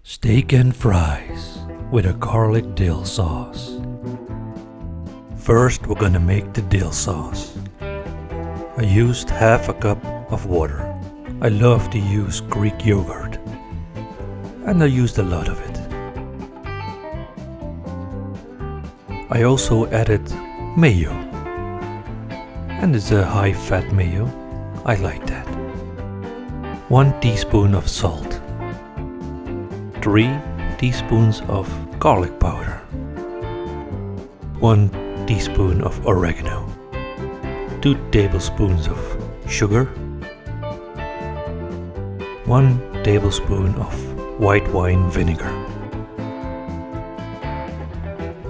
Steak and fries with a garlic dill sauce. First we're gonna make the dill sauce. I used half a cup of water. I love to use Greek yogurt and I used a lot of it. I also added mayo, and it's a high fat mayo. I like that. 1 teaspoon of salt, 3 teaspoons of garlic powder, 1 teaspoon of oregano, 2 tablespoons of sugar, 1 tablespoon of white wine vinegar.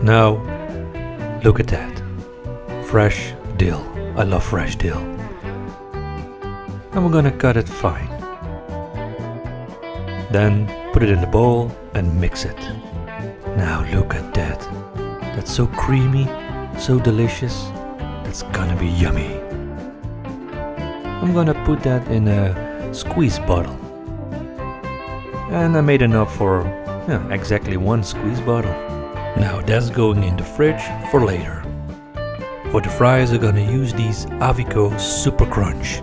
Now look at that, fresh dill. I love fresh dill. And we're gonna cut it fine. Then put it in the bowl and mix it. Now look at that. That's so creamy, so delicious. It's gonna be yummy. I'm gonna put that in a squeeze bottle. And I made enough for exactly 1 squeeze bottle. Now that's going in the fridge for later. For the fries I'm gonna use these Aviko Super Crunch.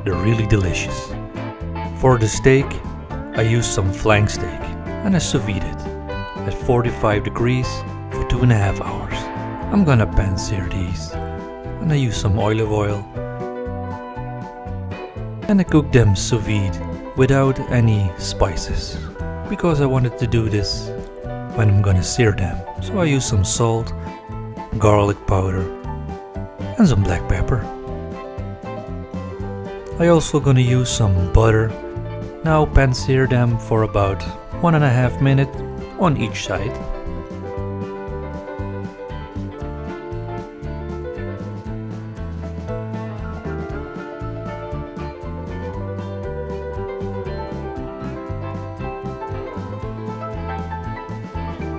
They're really delicious. For the steak I used some flank steak and I sous vide it at 45 degrees for 2.5 hours. I'm gonna pan sear these and I use some olive oil and I cook them sous vide without any spices because I wanted to do this when I'm gonna sear them. So I use some salt, garlic powder and some black pepper. I also gonna use some butter. Now pan sear them for about 1.5 minutes on each side.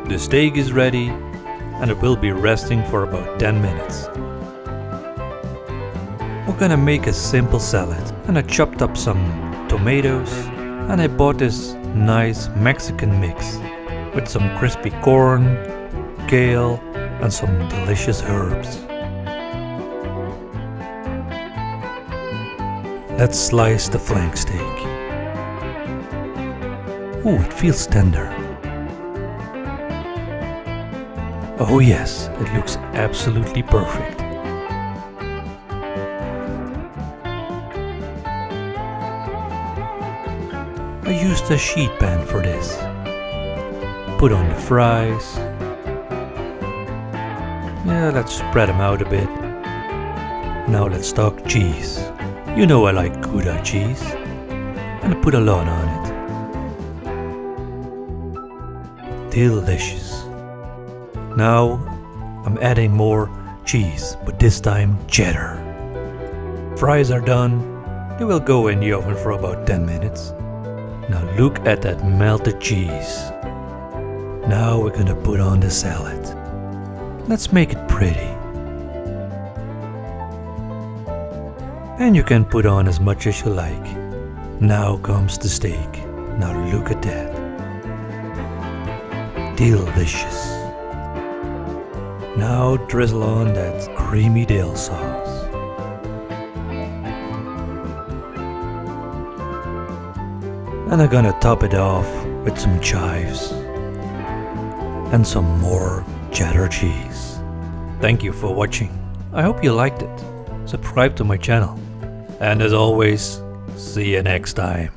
The steak is ready and it will be resting for about 10 minutes. We're gonna make a simple salad and I chopped up some tomatoes and I bought this nice Mexican mix with some crispy corn, kale and some delicious herbs. Let's slice the flank steak. Ooh, it feels tender. Oh yes, it looks absolutely perfect. I used a sheet pan for this. Put on the fries. Yeah, let's spread them out a bit. Now let's talk cheese. You know I like Gouda cheese. And I put a lot on it. Delicious. Now I'm adding more cheese, but this time cheddar. Fries are done. They will go in the oven for about 10 minutes. Now look at that melted cheese. Now we're gonna put on the salad. Let's make it pretty. And you can put on as much as you like. Now comes the steak. Now look at that. Delicious. Now drizzle on that creamy dill sauce. And I'm gonna top it off with some chives and some more cheddar cheese. Thank you for watching. I hope you liked it. Subscribe to my channel. And as always, see you next time.